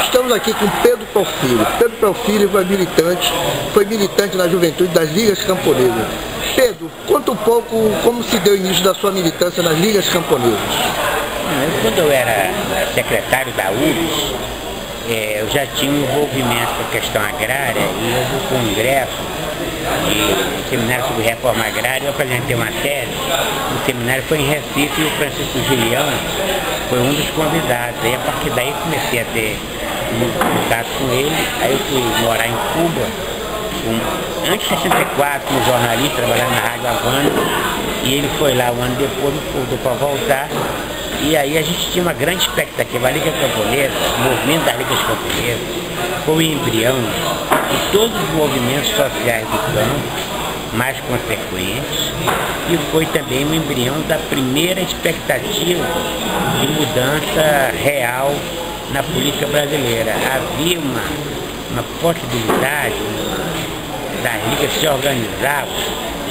Estamos aqui com Pedro Porfírio. Pedro Porfírio foi militante na juventude das Ligas Camponesas. Pedro, conta um pouco como se deu o início da sua militância nas Ligas Camponesas. Quando eu era secretário da UBS, eu já tinha um envolvimento com a questão agrária e houve um congresso de seminário sobre reforma agrária. Eu apresentei uma tese, o seminário foi em Recife e o Francisco Julião foi um dos convidados. Aí a partir daí comecei a ter muito contato com ele. Aí eu fui morar em Cuba, antes de 64, como jornalista, trabalhando na Rádio Havana, e ele foi lá um ano depois, me convidou para voltar. E aí a gente tinha uma grande expectativa. A Liga Camponesa, o movimento das Ligas Camponesas, foi o embrião de todos os movimentos sociais do campo, mais consequentes, e foi também o embrião da primeira expectativa de mudança real na política brasileira. Havia uma possibilidade das ligas se organizavam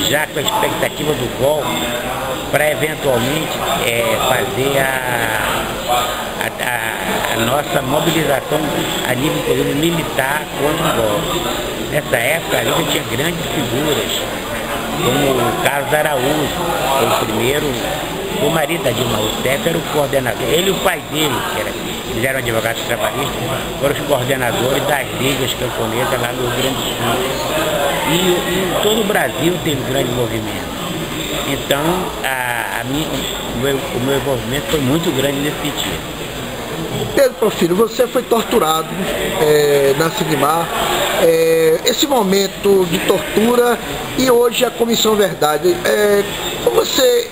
já com a expectativa do golpe, para eventualmente fazer a nossa mobilização a nível inclusive militar contra o golpe. Nessa época a Liga tinha grandes figuras, como o Carlos Araújo, foi o primeiro, o marido da Dilma Rousseff era o coordenador, ele e o pai dele, eles eram advogados trabalhistas, foram os coordenadores das ligas camponesas lá no Rio Grande do Sul. E em todo o Brasil teve um grande movimento. Então, o meu envolvimento foi muito grande nesse sentido. Pedro Porfírio, você foi torturado na Sigmar, esse momento de tortura e hoje a Comissão Verdade. Como você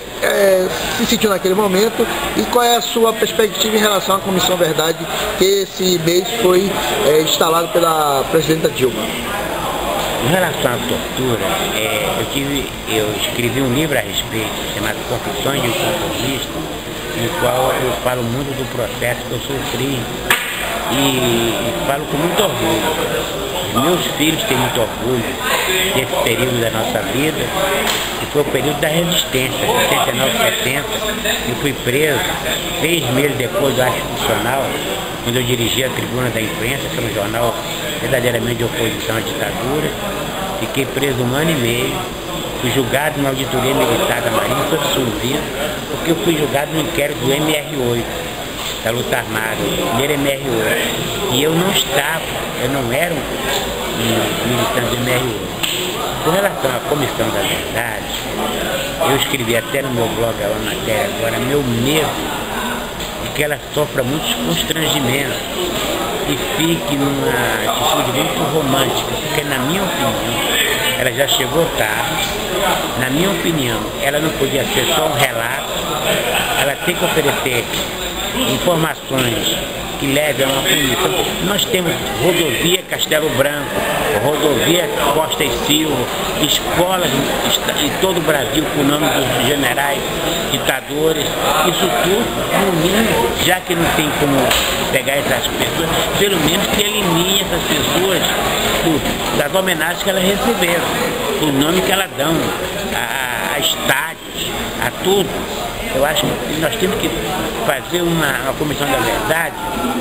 se sentiu naquele momento e qual é a sua perspectiva em relação à Comissão Verdade que esse mês foi instalado pela presidenta Dilma? Em relação à tortura, eu escrevi um livro a respeito, chamado Confissões de um Conformista, no qual eu falo muito do processo que eu sofri e falo com muito orgulho. Os meus filhos têm muito orgulho desse período da nossa vida, que foi o período da resistência, 69, 70. Eu fui preso 6 meses depois do ato institucional, quando eu dirigi a Tribuna da Imprensa, que é um jornal verdadeiramente de oposição à ditadura. Fiquei preso 1 ano e meio, fui julgado na auditoria militar da Marinha, fui absolvido, porque eu fui julgado no inquérito do MR8, da luta armada, o primeiro MR8. E eu não estava, eu não era um militante do MR8. Com relação à Comissão da Verdade, eu escrevi até no meu blog, uma matéria agora, meu medo de que ela sofra muitos constrangimentos e fique numa atitude muito romântica, porque na minha opinião, ela já chegou tarde. Na minha opinião, ela não podia ser só um relato, ela tem que oferecer informações que levem a uma punição. Nós temos rodovia Castelo Branco, rodovia Costa e Silva, escolas em todo o Brasil com o nome dos generais ditadores. Isso tudo, no mínimo, já que não tem como pegar essas pessoas, pelo menos que elimine essas pessoas das homenagens que elas receberam, do nome que elas dão a estádios, a tudo. Eu acho que nós temos que fazer uma Comissão da Verdade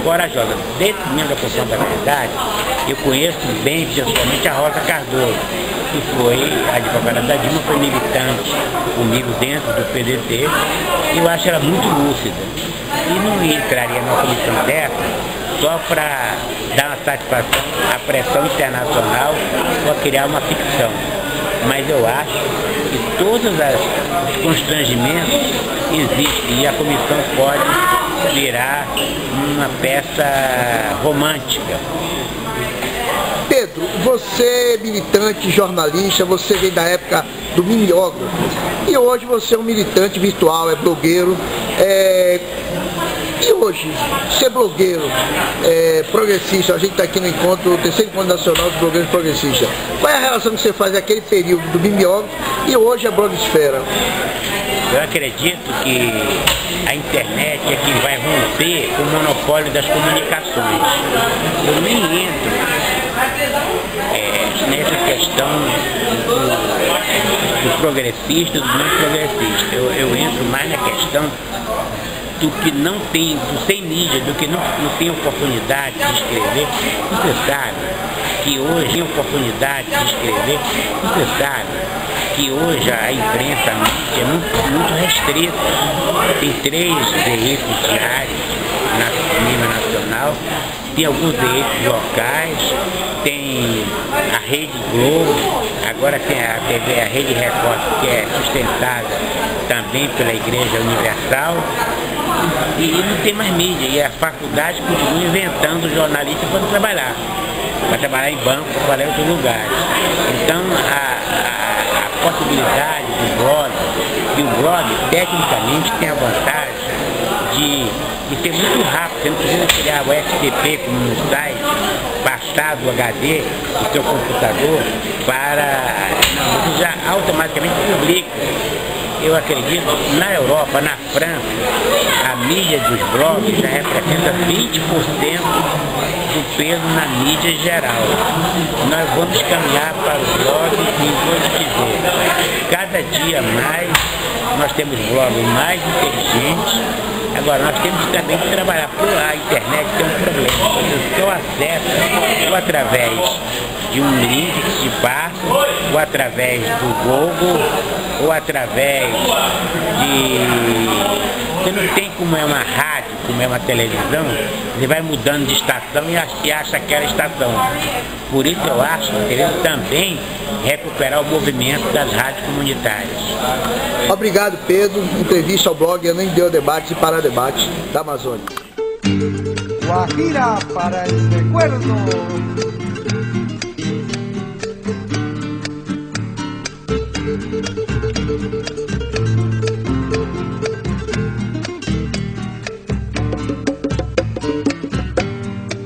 corajosa. Dentro mesmo da Comissão da Verdade, eu conheço bem, pessoalmente, a Rosa Cardoso, que foi a advogada da Dilma, foi militante comigo dentro do PDT. Eu acho ela muito lúcida. E não entraria numa comissão dessa só para dar uma satisfação à pressão internacional ou criar uma ficção. Mas eu acho que todos os constrangimentos existem e a comissão pode virar uma peça romântica. Pedro, você é militante, jornalista, você vem da época do mimeógrafo e hoje você é um militante virtual, é blogueiro. E hoje, ser blogueiro, progressista, a gente está aqui no encontro, o terceiro encontro nacional dos blogueiros progressistas. Qual é a relação que você faz naquele período do mimeógrafo e hoje a blogosfera? Eu acredito que a internet é que vai romper o monopólio das comunicações. Eu nem entro nessa questão do progressista e do não progressista. Eu entro mais na questão do que não tem, do sem mídia, do que não tem oportunidade de escrever. Você sabe que hoje tem oportunidade de escrever. Você sabe que hoje a imprensa, a mídia é muito restrita. Tem 3 veículos diários na nível nacional, tem alguns veículos locais, tem a Rede Globo, agora tem a TV, a Rede Record, que é sustentada também pela Igreja Universal, e não tem mais mídia, e a faculdade continua inventando jornalistas para trabalhar em banco, para trabalhar em outros lugares. Então a possibilidade do blog, e o blog tecnicamente tem a vantagem de ser muito rápido. Você não precisa criar o FTP como no site, passar do HD do seu computador para... Não, você já automaticamente publica. Eu acredito, na Europa, na França, a mídia dos blogs já representa 20% do peso na mídia geral. Nós vamos caminhar para o blog e vou te dizer, cada dia mais nós temos blogs mais inteligentes. Agora, nós temos também que trabalhar, porque a internet tem um problema. Você só acessa ou através de um link que se passa, ou através do Google, ou através de... Você não tem como é uma rádio, como é uma televisão, você vai mudando de estação e acha aquela estação. Por isso eu acho que queremos também recuperar o movimento das rádios comunitárias. Obrigado, Pedro. Entrevista ao blog Nem Deu Debate e Para Debate da Amazônia. Guajira para el recuerdo.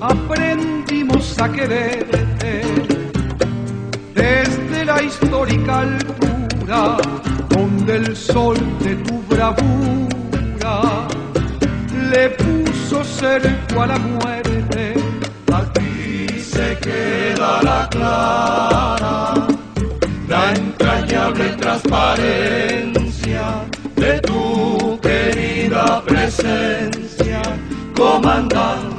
Aprendimos a quererte desde la histórica altura, donde el sol de tu bravura le puso cerco a la muerte. Aquí se quedará clara la entrañable transparencia de tu querida presencia, comandante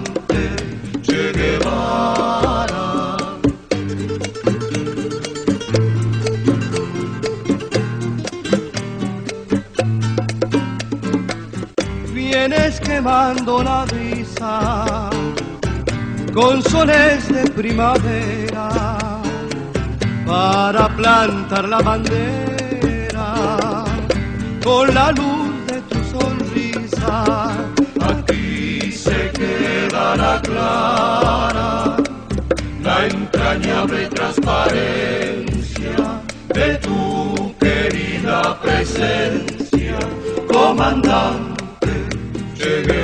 Che Guevara. Vienes quemando la brisa con soles de primavera para plantar la bandera con la luz de tu sonrisa. Aquí se quedará clara la entrañable transparencia de tu querida presencia, comandante Che Guevara.